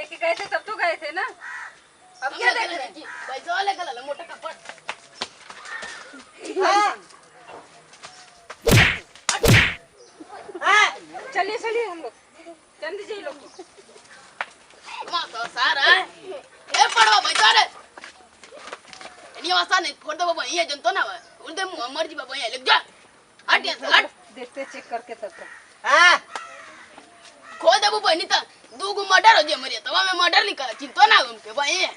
लेके गए थे तब तो गए थे ना। अब क्या देख रहे हैं? भाई जो लेके ला मोटा कपड़। चलिए चलिए हम लोग चल दीजिए लोग को। मां तो सारा ए पड़वा भाई तारे नहीं वासा नहीं फोड़ दो बाबा ये जनतो ना उनते मर्जी बाबा ये लग जा हट यहाँ से हट। देखते चेक करके तब तक। हाँ खोल दे बाबा नहीं तो दो गो मर्डर हो जाए मरिया तब मैं मर्डर निकाला चिंता ना उनके भाई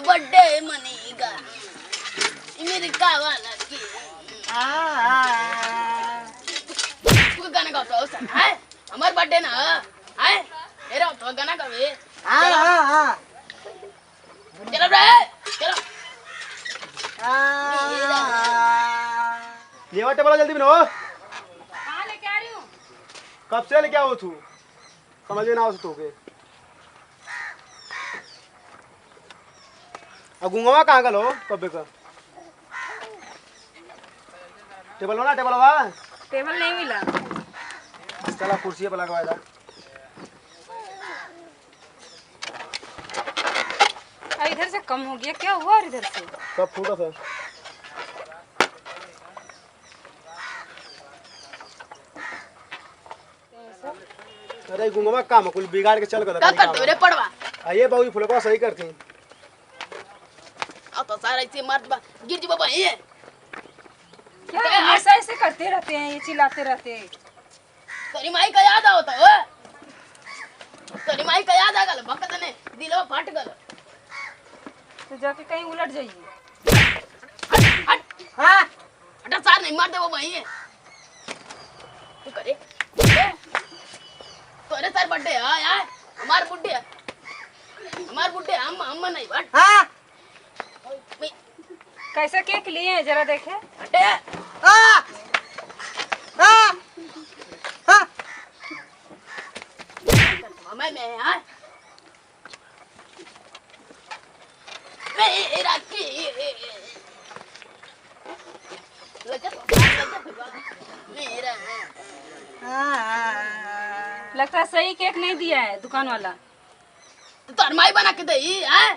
बर्थडे मनेगा मेरे कावाला की तू गाना गाता हो सर है हमार बर्थडे ना है मेरा तो गाना गावे चलो रे चलो ये वाटे बोला जल्दी बनो। कहाँ लेके आ रही हूँ? कब से लेके आओ तू समझ ना आओ तो के अब गुंगवा कहाँ गलो कब का टेबल ना टेबल वा टेबल नहीं मिला। चला कुर्सी पे लगवाया था। इधर से कम हो गया क्या हुआ इधर से? कब फूटा था अरे गुंगवा काम कुल बिगाड़ के चल गया क्या करते रे पड़वा आइए बाबू फुलवा सही करती अब तो सारा इसे मर्द गिर जी बाबा ये क्या हमेशा ऐसे करते रहते हैं ये चिल्लाते रहते हैं। तेरी माई का याद होता है तेरी माई का याद आ गल भक्त ने दिलवा फट गल तो जाके कहीं उलट जाइए। हट हां हटा सार नहीं मार दे बाबा ये तू करे तोरे सार बर्थडे है यार हमार बुड्ढे हम नहीं बट हां कैसा केक लिए हैं जरा देखे। हटे हां हां हां मैं यार मेरा की मेरा लगता है सही केक नहीं दिया है दुकान वाला। तो तरमाई बना के दे हैं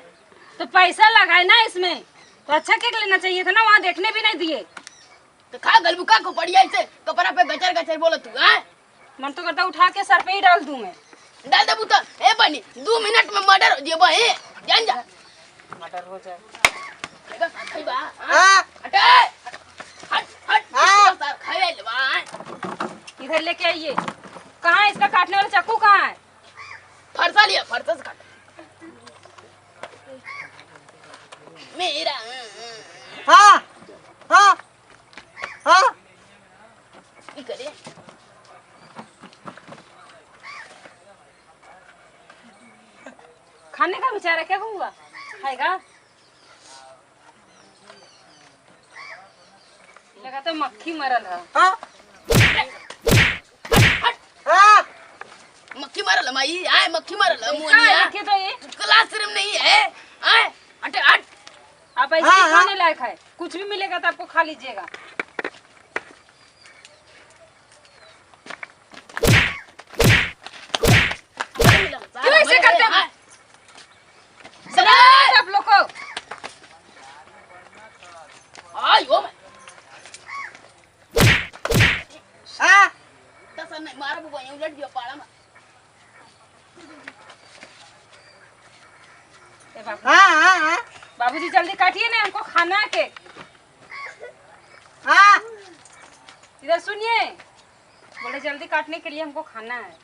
तो पैसा लगाए ना इसमें तो अच्छा केक लेना चाहिए था ना वहाँ देखने भी नहीं दिए। तो खा गलबुका को पड़िया इसे कपड़ा पे गचर गचर बोलो तू हैं मन तो करता उठा के सर पे ही डाल दूं मैं। डाल दे बुता ए बनी 2 मिनट में मर्डर हो जेबा है जान जा मर्डर हो जाए लेगा खाई बा हां हटे हट हट सर खाए ले बा इधर लेके आइए। कहाँ है इसका काटने वाला चाकू कहाँ है? फरसा लिया फरसा से काट मेरा हां हां हां ये करे खाने का बेचारा क्या हुआ खाएगा? लगा तो मक्खी मरल है। हां मक्खी मारल माई आए मक्खी मारल मोनिया रखे तो ये क्लासरूम नहीं है आए हटे हट आप ऐसे ही खाने लायक है कुछ भी मिलेगा तो आपको खा लीजिएगा। क्यों ऐसे करते हैं आप लोग को? आयो मैं तसन नहीं मारा बुआ ये उलट गया पाला में बाबूजी जल्दी काटिए ना हमको खाना है केक। इधर सुनिए बोले जल्दी काटने के लिए हमको खाना है।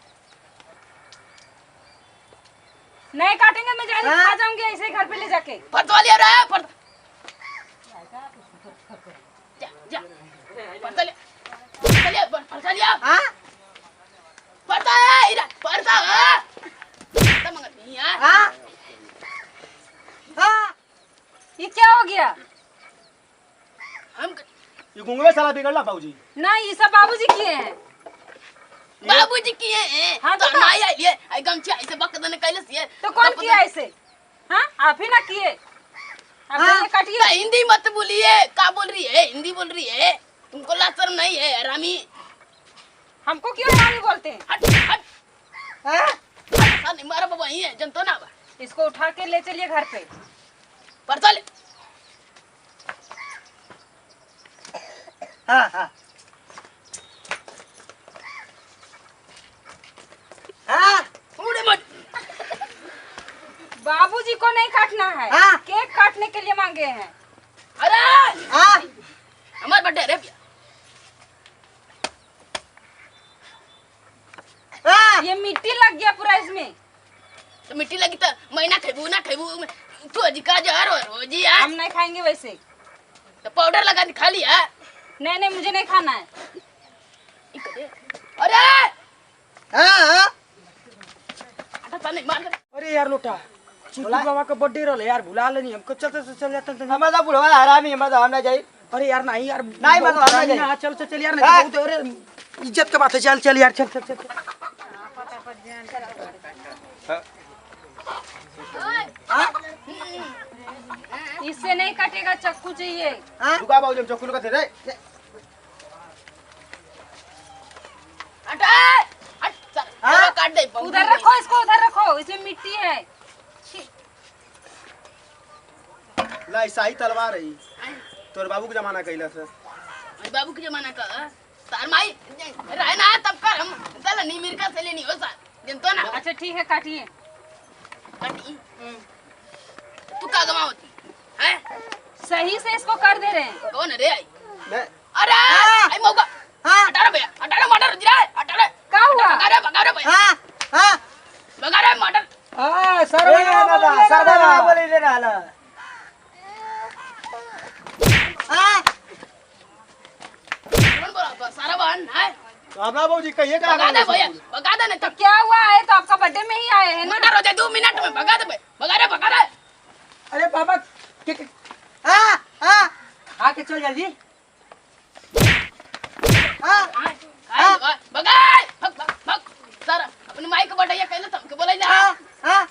नहीं काटेंगे मैं खा जाऊंगी ऐसे ही घर पे ले जाके। फरसा लिया रे जा जा फरसा लिया फरसा लिया फरसा है इरा फरसा मंगत नहीं है ये क्या हो गया? हम ये गुंगवे साला बिगड़ला बाबूजी। नहीं, ये सब बाबूजी किए हैं। बाबूजी किए हैं। हाँ, तो तो ना आई ये आई गमछी ऐसे बकदने कैलस ये। तो कौन किया ऐसे? हाँ, आप ही ना किए। आप हाँ, काटिए। तो हिंदी मत बोलिए। क्या बोल रही है? हिंदी बोल रही है। तुमको लाशर्म नहीं है हरामी? हमको क्यों हरामी बोलते हैं? हट हट। हाँ नहीं मारा बाबा ये जनतो ना बा। इसको उठा के ले चलिए घर पे। पर चल। हाँ हाँ हाँ उड़े मत। बाबूजी को नहीं काटना है। हाँ। केक काटने के लिए मांगे हैं। अरे हाँ हमार बर्थडे रे। हाँ ये मिट्टी लग गया पूरा इसमें। तो मिट्टी लगी तो महीना खेबू ना खेबू तू अधिका जहर हो रोजी यार। हम नहीं खाएंगे वैसे। तो पाउडर लगा के खा लिया। नहीं नहीं, मुझे नहीं खाना है। अरे हाँ हाँ आटा पानी मार दे। अरे यार लोटा चिकू बाबा का बर्थडे रहले यार, भुला लेनी हमको। चलते से चल जाते हैं। हमारा बुढ़वा हरामी हमारा हम ना जाई। अरे यार नहीं यार, नहीं, मतलब हम ना जाए। चल चल चल यार, नहीं तो बहुत अरे इज्जत का बात है। चल चल यार, चल चल चल इससे नहीं कटेगा, चाकू चाहिए। रुका बाबूजी, हम चक्कू लगा थे रे। आटा हट चल काट दे। उधर रखो इसको, उधर रखो, इसमें मिट्टी है। ला सही तलवार है तोर बाबू के जमाना कैला से। मेरे बाबू के जमाना का तार माई रहे ना तब कर हम चल नहीं मिर्का से लेनी हो सा जनतो ना। अच्छा ठीक है, काटिए। कटी तू का गमावती है? सही से इसको कर दे रहे हैं। कौन रे आई? मैं अरे आई मौका। हाँ 18 भैया 18 मटर दिरा 18 क्या हुआ? बगा रे भैया हाँ हाँ बगा रे मटर। हाँ सर बाबा सादा बोले ले रहा हाँ कौन बोला तो सारा बहन है? तो हमारा बाबूजी कहिए का बगा दे भैया बगा दे नहीं तो तो क्या हुआ है? तो आपका बर्थडे में ही आए हैं ना। मटर हो जाए 2 मिनट में। बगा दे बगा रे। अरे बाबा हाँ हाँ आके चल जल्दी। हाँ बगा भग सारा अपनी माई को बढ़ाइए कहले तुमके बोले ना। हाँ हाँ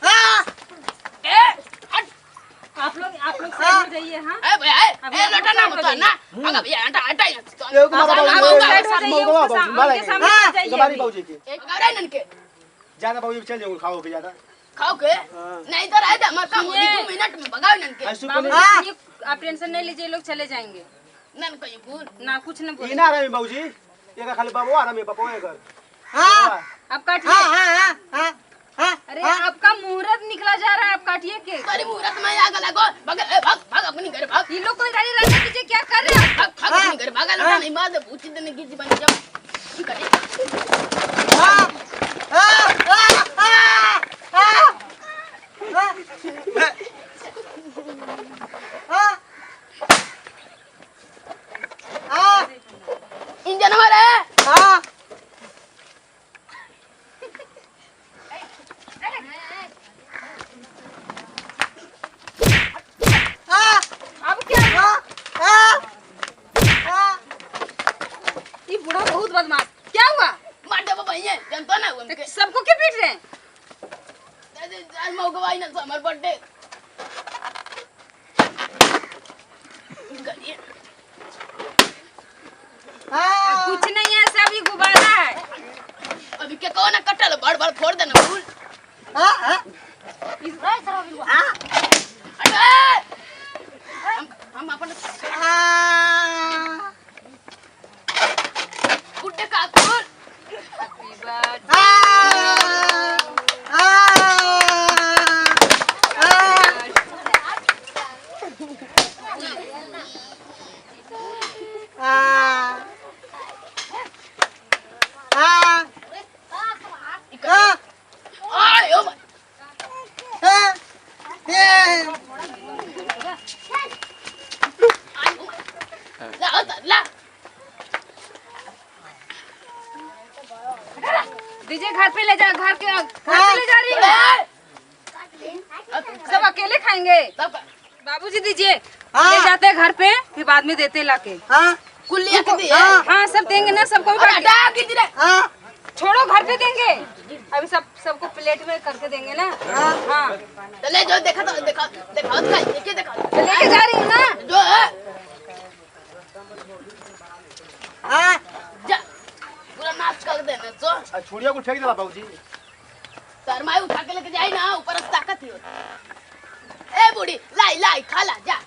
हाँ ए हट आप लोग साइड में जाइए। हाँ, ए भैया ए लोटा ना बता ना। बगा भैया आटा ये तुम्हारा आप बाबूजी साइड हो जाइए, उनके सामने हाँ, जाइए। तुम्हारी बाबूजी के बगा रे ननके ज्यादा बाबूजी चल जाओ खाओ के ज्यादा। खाओ के नहीं तो रह दे मत काम 2 मिनट में बगाओ ननके। ऐसु को बाबूजी, आप टेंशन नहीं लीजिए, लोग चले जाएंगे नन को ये बोल ना, कुछ न बोले। इना रे बाबूजी ये का खाली बाबू आ रहा पपो कर। हाँ आप काटिए। हाँ हाँ हाँ हाँ अरे आपका मुहूर्त निकला जा रहा है, आप काटिए के। तेरी मुहूर्त में आग लगो। भाग अपनी घर भाग। ये लोग कोई गाड़ी रहने दीजिए, क्या कर रहे हैं? भाग अपनी घर भागा लोटा नहीं मार दे पूछ देने की जीवन जब की करे। हाँ हाँ हाँ हाँ हाँ इंजन हमारे हाँ अब क्या हुआ? ये बूढ़ा बहुत बदमाश। क्या हुआ? मार दे बाबा ये जनतो ना उनके सबको क्यों पीट रहे हैं? आज मौगवाई ना हमार बर्थडे करिए। कुछ नहीं है, सब ये गुब्बारा है। अभी क्या कहो ना कटल बड़ फोड़ देना फूल। हम अपन गुड्डे का फूल आयो ला दीजिए, घर पे ले जा, घर पे ले जा रही है। सब अकेले खाएंगे। तब बाबूजी दीजिए, हाँ। ले जाते हैं घर पे, फिर बाद में देते लाके। हाँ कुल्लिया के दिए हाँ सब देंगे ना, सबको अरे बांट के। हटा कीजिए रे हाँ छोड़ो, घर पे देंगे, अभी सबको प्लेट में करके देंगे ना। हाँ तो ले जो देखा तो देखा देखा देखिए देखा तो लेके जा रही हूँ ना। जो है हाँ जा पूरा नाश कर देना तो छुड़िया को फेंक देला बाबूजी। शर्माई उठा के लेके जाई ना, ऊपर से ताकत ही हो। ए बूढ़ी लाई लाई खा ला जा।